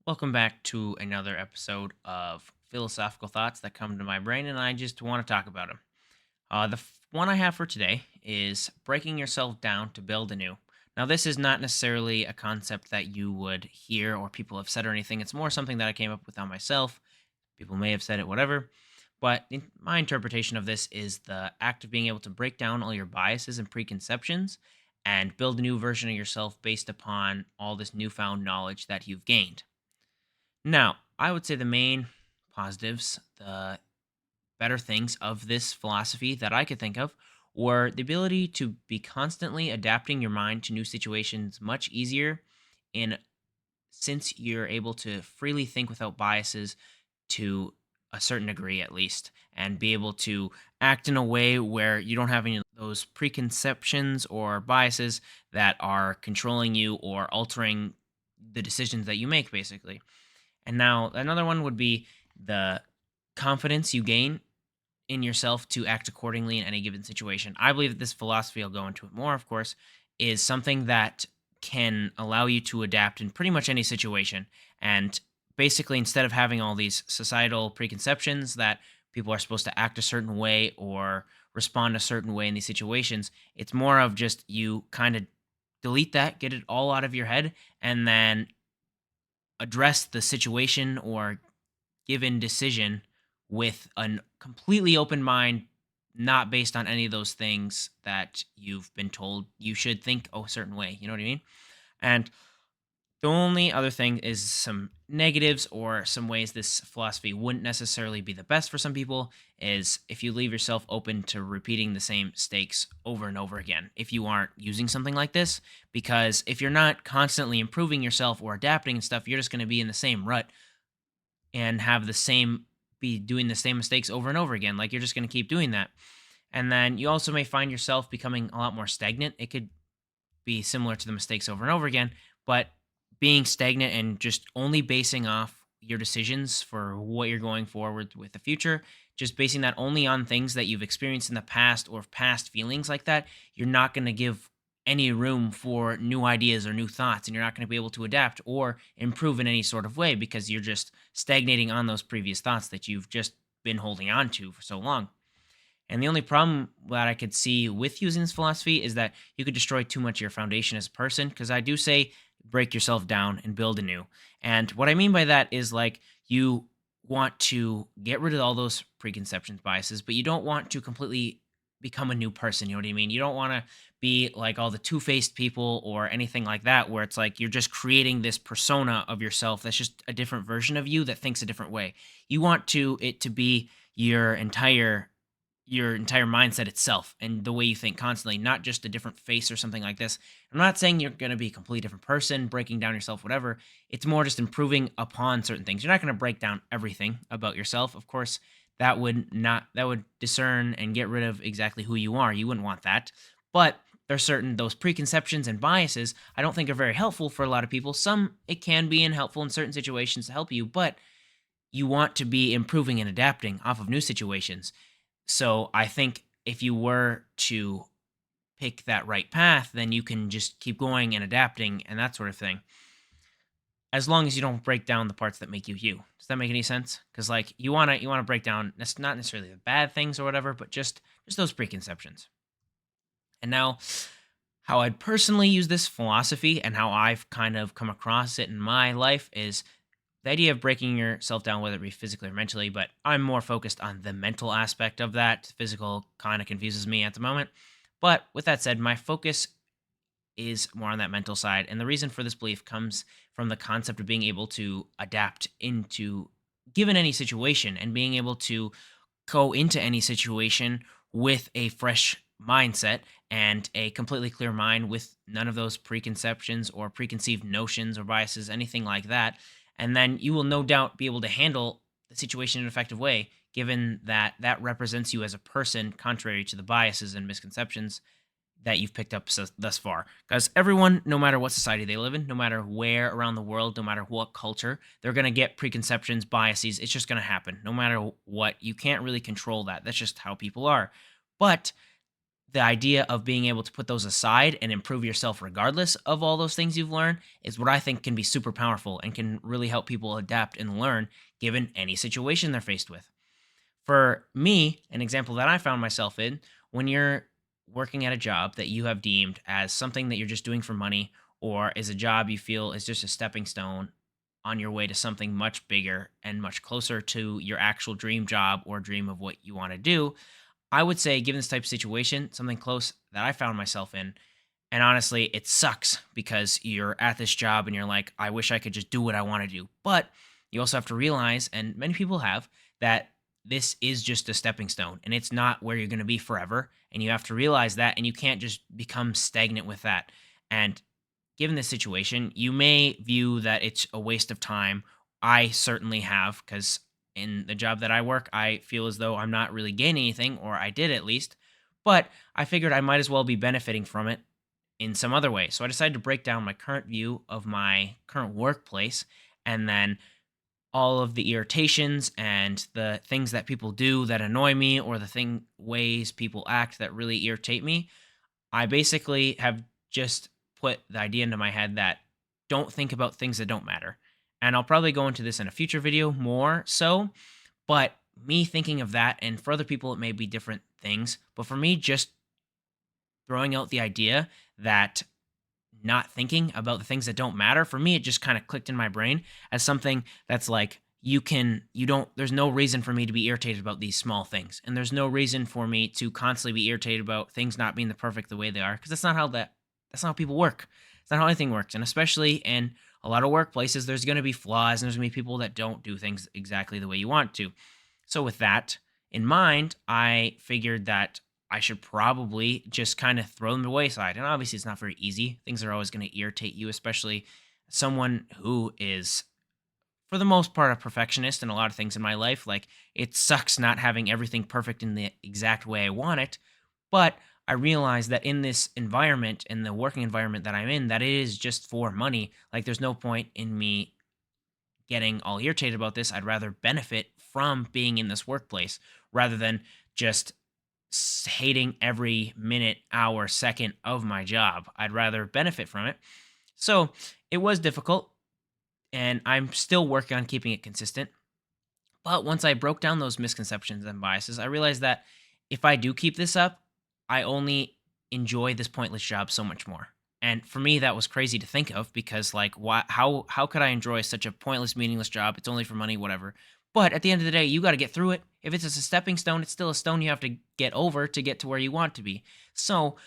Welcome back to another episode of Philosophical Thoughts that come to my brain, and I just want to talk about them. One I have for today is breaking yourself down to build anew. Now, this is not necessarily a concept that you would hear or people have said or anything. It's more something that I came up with on myself. People may have said it, whatever. But my interpretation of this is the act of being able to break down all your biases and preconceptions and build a new version of yourself based upon all this newfound knowledge that you've gained. Now, I would say the main positives, the better things of this philosophy that I could think of were the ability to be constantly adapting your mind to new situations much easier in since you're able to freely think without biases to a certain degree at least and be able to act in a way where you don't have any of those preconceptions or biases that are controlling you or altering the decisions that you make basically. And now another one would be the confidence you gain in yourself to act accordingly in any given situation. I believe that this philosophy, I'll go into it more, of course, is something that can allow you to adapt in pretty much any situation. And basically, instead of having all these societal preconceptions that people are supposed to act a certain way or respond a certain way in these situations, it's more of just you kind of delete that, get it all out of your head, and then address the situation or given decision with a completely open mind, not based on any of those things that you've been told you should think a certain way. You know what I mean? And the only other thing is some negatives or some ways this philosophy wouldn't necessarily be the best for some people is if you leave yourself open to repeating the same mistakes over and over again if you aren't using something like this, because if you're not constantly improving yourself or adapting and stuff, you're just going to be in the same rut and have the same be doing the same mistakes over and over again. Like you're just going to keep doing that. And then you also may find yourself becoming a lot more stagnant. It could be similar to the mistakes over and over again, but being stagnant and just only basing off your decisions for what you're going forward with the future, just basing that only on things that you've experienced in the past or past feelings like that, you're not going to give any room for new ideas or new thoughts, and you're not going to be able to adapt or improve in any sort of way because you're just stagnating on those previous thoughts that you've just been holding on to for so long. And the only problem that I could see with using this philosophy is that you could destroy too much of your foundation as a person. Because I do say break yourself down and build anew. And what I mean by that is like you want to get rid of all those preconceptions, biases, but you don't want to completely become a new person. You know what I mean? You don't want to be like all the two faced people or anything like that, where it's like you're just creating this persona of yourself that's just a different version of you that thinks a different way. You want it to be your entire mindset itself and the way you think constantly, not just a different face or something like this. I'm not saying you're going to be a completely different person, breaking down yourself, whatever. It's more just improving upon certain things. You're not going to break down everything about yourself. Of course, that would discern and get rid of exactly who you are. You wouldn't want that. But there's certain those preconceptions and biases I don't think are very helpful for a lot of people. Some it can be and helpful in certain situations to help you, but you want to be improving and adapting off of new situations. So I think if you were to pick that right path, then you can just keep going and adapting and that sort of thing. As long as you don't break down the parts that make you you. Does that make any sense? Because like you wanna break down not necessarily the bad things or whatever, but just those preconceptions. And now how I'd personally use this philosophy and how I've kind of come across it in my life is the idea of breaking yourself down, whether it be physically or mentally, but I'm more focused on the mental aspect of that. Physical kind of confuses me at the moment. But with that said, my focus is more on that mental side. And the reason for this belief comes from the concept of being able to adapt into given any situation and being able to go into any situation with a fresh mindset and a completely clear mind with none of those preconceptions or preconceived notions or biases, anything like that. And then you will no doubt be able to handle the situation in an effective way, given that that represents you as a person, contrary to the biases and misconceptions that you've picked up thus far. Because everyone, no matter what society they live in, no matter where around the world, no matter what culture, they're going to get preconceptions, biases. It's just going to happen no matter what. You can't really control that. That's just how people are. But the idea of being able to put those aside and improve yourself regardless of all those things you've learned is what I think can be super powerful and can really help people adapt and learn given any situation they're faced with. For me, an example that I found myself in, when you're working at a job that you have deemed as something that you're just doing for money, or is a job you feel is just a stepping stone on your way to something much bigger and much closer to your actual dream job or dream of what you want to do, I would say, given this type of situation, something close that I found myself in, and honestly, it sucks because you're at this job and you're like, I wish I could just do what I want to do. But you also have to realize, and many people have, that this is just a stepping stone and it's not where you're going to be forever. And you have to realize that, and you can't just become stagnant with that. And given this situation, you may view that it's a waste of time. I certainly have, because in the job that I work, I feel as though I'm not really gaining anything, or I did at least. But I figured I might as well be benefiting from it in some other way. So I decided to break down my current view of my current workplace, and then all of the irritations and the things that people do that annoy me, or the ways people act that really irritate me. I basically have just put the idea into my head that don't think about things that don't matter. And I'll probably go into this in a future video more so, but me thinking of that, and for other people it may be different things, but for me, just throwing out the idea that not thinking about the things that don't matter, for me, it just kind of clicked in my brain as something that's like, you don't, there's no reason for me to be irritated about these small things. And there's no reason for me to constantly be irritated about things not being the perfect the way they are. Because that's not how people work. It's not how anything works. And especially in a lot of workplaces, there's going to be flaws and there's going to be people that don't do things exactly the way you want to. So, with that in mind, I figured that I should probably just kind of throw them to the wayside. And obviously, it's not very easy. Things are always going to irritate you, especially someone who is, for the most part, a perfectionist in a lot of things in my life. Like, it sucks not having everything perfect in the exact way I want it. But I realize that in this environment, in the working environment that I'm in, that it is just for money. Like, there's no point in me getting all irritated about this. I'd rather benefit from being in this workplace rather than just hating every minute, hour, second of my job. I'd rather benefit from it. So it was difficult, and I'm still working on keeping it consistent. But once I broke down those misconceptions and biases, I realized that if I do keep this up, I only enjoy this pointless job so much more. And for me, that was crazy to think of, because like, why? How could I enjoy such a pointless, meaningless job? It's only for money, whatever. But at the end of the day, you got to get through it. If it's just a stepping stone, it's still a stone you have to get over to get to where you want to be. So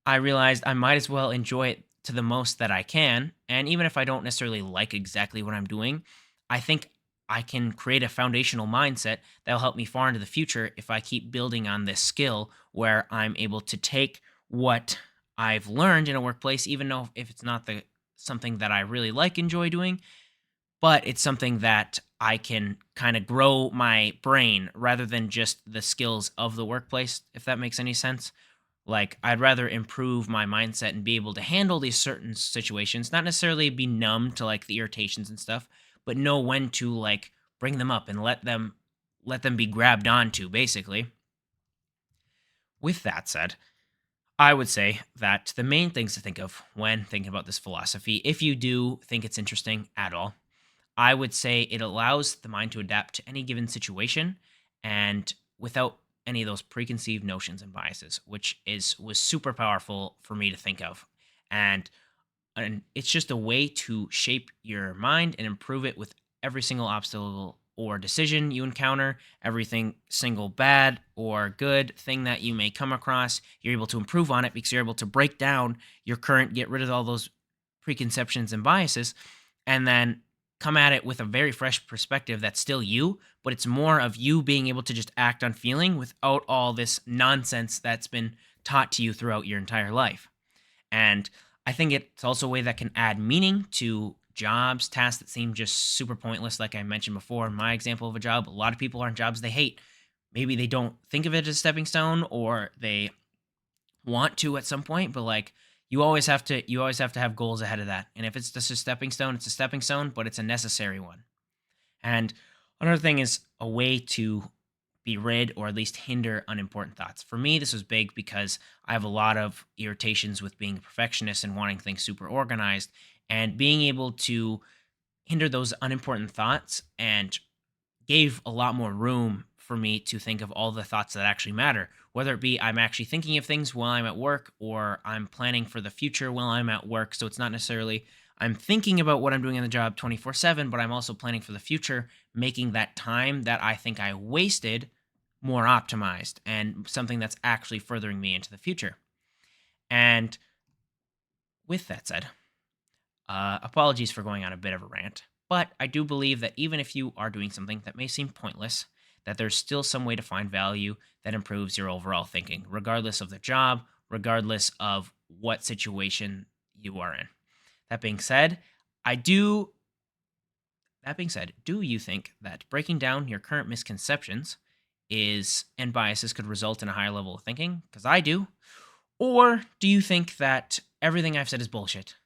I realized I might as well enjoy it to the most that I can. And even if I don't necessarily like exactly what I'm doing, I think I can create a foundational mindset that'll help me far into the future if I keep building on this skill, where I'm able to take what I've learned in a workplace, even though if it's not the something that I really enjoy doing, but it's something that I can kind of grow my brain rather than just the skills of the workplace, if that makes any sense. Like, I'd rather improve my mindset and be able to handle these certain situations, not necessarily be numb to like the irritations and stuff, but know when to like bring them up and let them be grabbed onto, basically. With that said, I would say that the main things to think of when thinking about this philosophy, if you do think it's interesting at all, I would say it allows the mind to adapt to any given situation, and without any of those preconceived notions and biases, which is was super powerful for me to think of. And it's just a way to shape your mind and improve it with every single obstacle or decision you encounter, everything single bad or good thing that you may come across. You're able to improve on it because you're able to break down your current, get rid of all those preconceptions and biases, and then come at it with a very fresh perspective that's still you, but it's more of you being able to just act on feeling without all this nonsense that's been taught to you throughout your entire life. And I think it's also a way that can add meaning to jobs, tasks that seem just super pointless. Like I mentioned before, my example of a job, a lot of people are in jobs they hate. Maybe they don't think of it as a stepping stone, or they want to at some point, but like, you always have to have goals ahead of that. And if it's just a stepping stone, it's a stepping stone, but it's a necessary one. And another thing is a way to be rid or at least hinder unimportant thoughts. For me, this was big because I have a lot of irritations with being a perfectionist and wanting things super organized, and being able to hinder those unimportant thoughts and gave a lot more room for me to think of all the thoughts that actually matter, whether it be I'm actually thinking of things while I'm at work or I'm planning for the future while I'm at work. So it's not necessarily I'm thinking about what I'm doing in the job 24/7, but I'm also planning for the future, making that time that I think I wasted more optimized and something that's actually furthering me into the future. And with that said, apologies for going on a bit of a rant, but I do believe that even if you are doing something that may seem pointless, that there's still some way to find value that improves your overall thinking, regardless of the job, regardless of what situation you are in. That being said, I do. That being said, do you think that breaking down your current misconceptions is and biases could result in a higher level of thinking? Because I do. Or do you think that everything I've said is bullshit?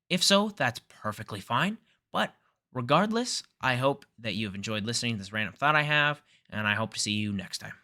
If so, that's perfectly fine. But regardless, I hope that you have enjoyed listening to this random thought I have, and I hope to see you next time.